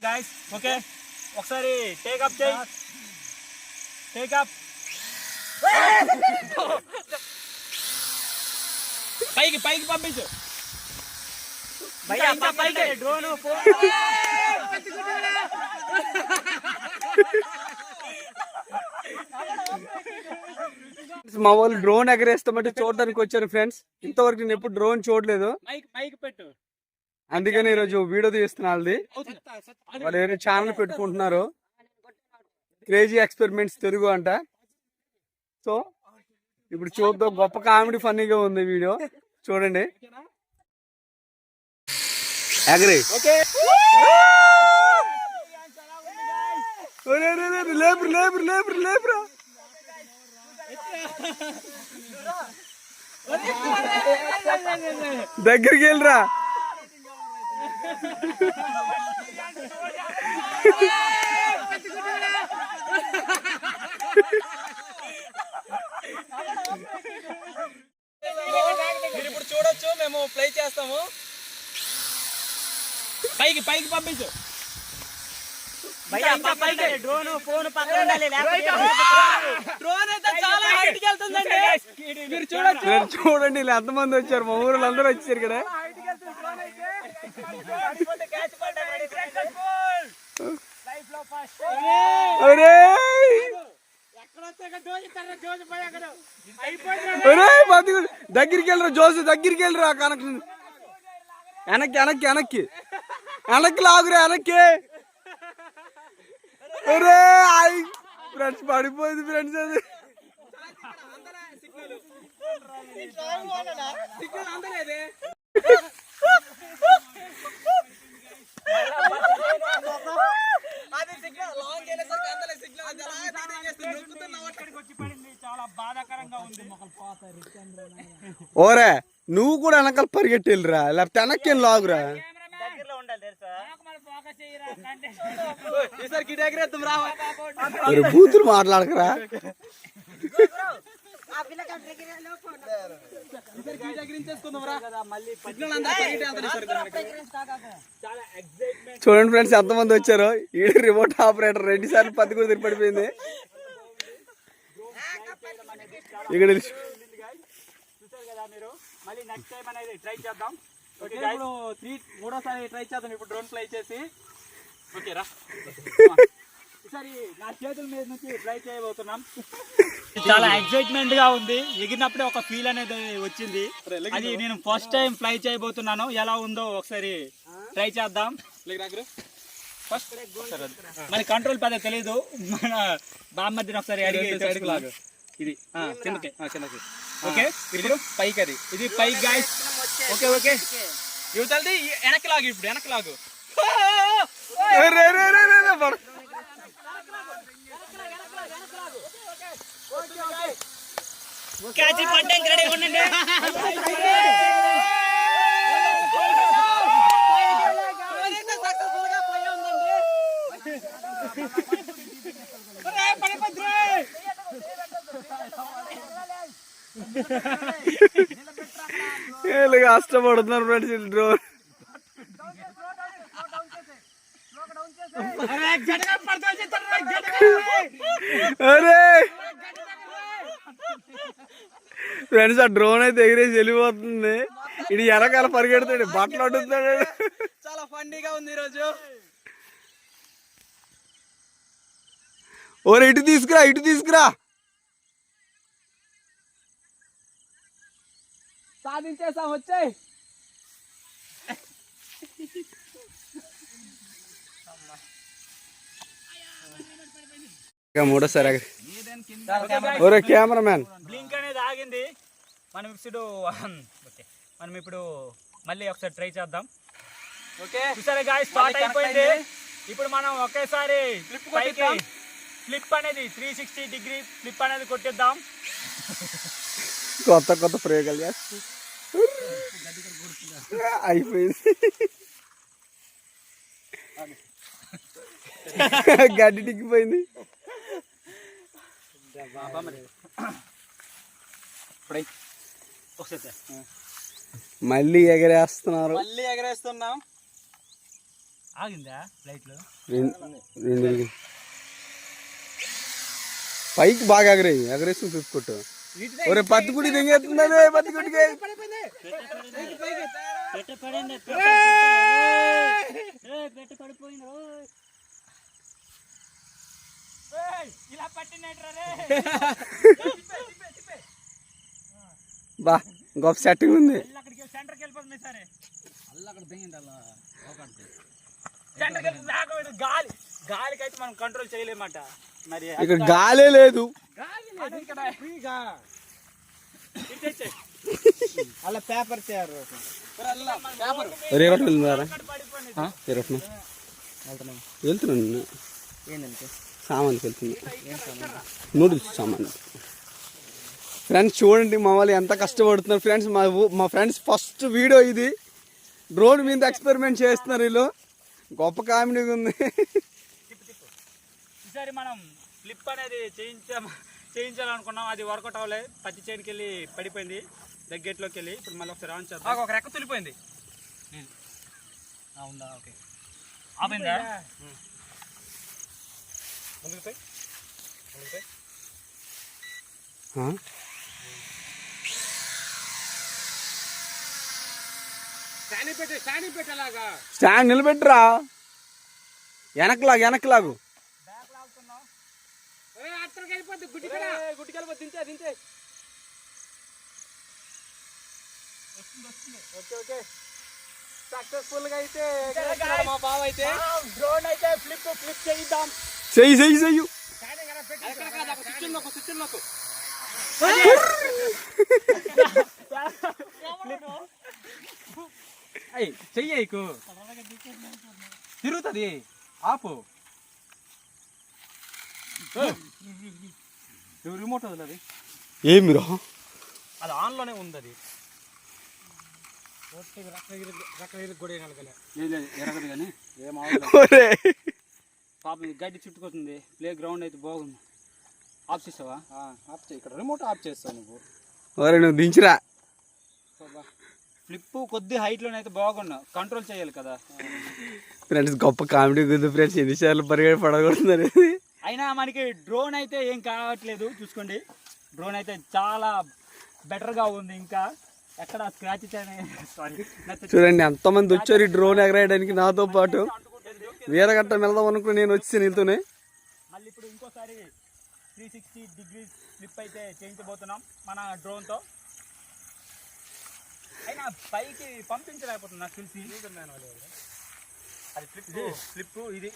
Guys. Okay, ఒకసారి take up చేయి. Take up పైకి పైకి పంపించు. డ్రోన్ మా వాళ్ళు డ్రోన్ ఎగరేస్తామంటే చూడడానికి వచ్చారు ఫ్రెండ్స్. ఇంతవరకు నేను ఎప్పుడు డ్రోన్ చూడలేదు, అందుకని ఈరోజు వీడియో తీస్తున్నా. వాళ్ళు వేరే ఛానల్ పెట్టుకుంటున్నారు, క్రేజీ ఎక్స్పెరిమెంట్స్ తెలుగు అంట. సో ఇప్పుడు చూద్దాం, గొప్ప కామెడీ ఫన్నీగా ఉంది వీడియో, చూడండి. ఎగరే లేపురు లేపురు లేపురు లేపురా. దగ్గరికి వెళ్ళరా. మీరు ఇప్పుడు చూడొచ్చు, మేము ప్లే చేస్తాము. పైకి పైకి పంపించు. చూడండి ఇలా ఎంతమంది వచ్చారు, మా ఊరు అందరూ వచ్చారు ఇక్కడ. దగ్గరికి వెళ్ళరా జోసు, దగ్గరికి వెళ్ళరా. కనెక్షన్ వెనక్కి వెనక్కి వెనక్కి వెనక్కి లాగురా, వెనక్కి. ఫ్రెండ్స్ పడిపోయింది ఫ్రెండ్స్. అది ఓరే నువ్వు కూడా వెనకాల పరిగెట్టి వెళ్ళిరా, లేకపోతే వెనక్కి లాగురా. బూతులు మాట్లాడకరా. చూడండి ఫ్రెండ్స్ ఎంతమంది వచ్చారు. ఈ రిమోట్ ఆపరేటర్ 2 సార్లు 10 కూడా తిరిపడిపోయింది. ఇక్కడ మళ్ళీ నెక్స్ట్ టైం అనేది ట్రై చేద్దాం. మూడోసారి ట్రై చేద్దాం ఇప్పుడు డ్రోన్ ఫ్లై చేసి. ఓకేరా, ఈసారి నా చేతుల మీద నుంచి ట్రై చేయబోతున్నాం. చాలా ఎక్సైట్మెంట్ గా ఉంది, ఎగిరినప్పుడే ఒక ఫీల్ అనేది వచ్చింది. అది నేను ఫస్ట్ టైం ఫ్లై చేయబోతున్నాను, ఎలా ఉందో ఒకసారి ట్రై చేద్దాం. మరి కంట్రోల్ పెద్ద తెలీదు, మన బామ్మర్దిని ఒకసారి అడిగి ఇది చిన్నకి చిన్నకి. ఓకే, ఇప్పుడు పైకి, అది ఇది పైకి గాయ్స్. ఓకే ఓకే, యువతలది వెనక్కి లాగు, ఇప్పుడు వెనక్కి లాగు. క్యాచ్ పడ్డానికి రెడీగా ఉండండి. కష్టపడుతున్నారు ఫ్రెండ్స్ డ్రోన్. ఫ్రెండ్స్ ఆ డ్రోన్ అయితే ఎగిరేసి వెళ్ళిపోతుంది. ఇది వెనకాల పరిగెడుతాడు, బట్టలు అడుగుతాడు. చాలా ఫన్నీగా ఉంది ఈరోజు. ఓరే ఇటు తీసుకురా, ఇటు తీసుకురా. సాధించేసాం, వచ్చాయి. మూడోసారి ఒరే కెమెరామ్యాన్, బ్లింక్ అనేది ఆగింది. మనం ఇప్పుడు మళ్ళీ ఒకసారి ట్రై చేద్దాం. ఓకే, చూసారా గాయ్స్, స్టార్ట్ అయిపోయింది. ఇప్పుడు మనం ఒకేసారి ఫ్లిప్ అనేది 360 డిగ్రీ ఫ్లిప్ అనేది కొట్టిద్దాం. కొత్త కొత్త ప్రయోగాలు అయిపోయింది. గడ్డి దిగిపోయింది. మళ్ళీ ఎగరేస్తున్నాం. ఆగిందా ఫ్లైట్లో? రెండు పైకి బాగా ఎగరేసి ఫ్లిప్. ఒరే పత్తికుడి దిగేస్తున్నదే, పత్తికుడికి బా గొప్ప సెట్టింగ్ ఉంది. గాలికైతే మనం కంట్రోల్ చేయలేమాట. మరి ఇక్కడ గాలే లేదు. అలా పేపర్ వెళ్తున్నాను సామాన్కి వెళ్తున్నా, నూడిల్స్ సామాన్. ఫ్రెండ్స్ చూడండి మా వాళ్ళు ఎంత కష్టపడుతున్నారు. ఫ్రెండ్స్ మా ఫ్రెండ్స్ ఫస్ట్ వీడియో ఇది. డ్రోన్ మీద ఎక్స్పెరిమెంట్ చేస్తున్నారు వీళ్ళు. గొప్ప కామెడీగా ఉంది. ఈసారి మనం ఫ్లిప్ అనేది చేయించాలనుకున్నాం, అది వర్కౌట్ అవ్వలేదు. పత్తి చేనుకి వెళ్ళి పడిపోయింది దగ్గరలోకి వెళ్ళి. ఇప్పుడు మళ్ళీ ఒకసారి ఆన్ చేద్దాం. ఒక రెక్క తులిపోయింది. ఉందా? ఓకే, ఆపోయిందా? స్టాండ్ నిలబెట్టరా, వెనక్లాగు. సక్సెస్ఫుల్ గా అయితే మా బావ అయితే డ్రోన్ అయితే ఫ్లిప్ చేద్దాం. చెయ్యి చెయ్యకు తిరుగుతుంది. ఆపు. రిమోట్ వదిలేదు. ఏమిరా అది ఆన్ లోనే ఉంది. అది ఎరగదు కానీ పాపం గడ్డి చుట్టుకొస్తుంది. ప్లే గ్రౌండ్ అయితే బాగుంది. ఆఫ్ చేసావా? ఆఫ్ చేయి. ఇక్కడ రిమోట్ ఆఫ్ చేస్తావు నువ్వు దించిరా. ఫ్లిప్ కొద్ది హైట్ లోనైతే బాగున్నావు, కంట్రోల్ చేయాలి కదా. ఫ్రెండ్స్ గొప్ప కామెడీ ఉంది ఫ్రెండ్స్. ఎన్నిసార్లు పరిగెడి పడగొడుతున్నారు. అయినా మనకి డ్రోన్ అయితే ఏం కావట్లేదు. చూసుకోండి, డ్రోన్ అయితే చాలా బెటర్గా ఉంది. ఇంకా ఎక్కడ స్క్రాచ్ చూడండి ఎంతమంది వచ్చారు ఈ డ్రోన్ ఎగరేయడానికి నాతో పాటు. వీరగట్ట వెళ్దాం అనుకుని నేను వచ్చి నీతోనే. మళ్ళీ ఇప్పుడు ఇంకోసారి 360 degrees ఫ్లిప్ అయితే చేయించబోతున్నాం మన డ్రోన్తో. అయినా పైకి పంపించలేకపోతున్నా తెలిసి. అది ఫ్లిప్ ఇది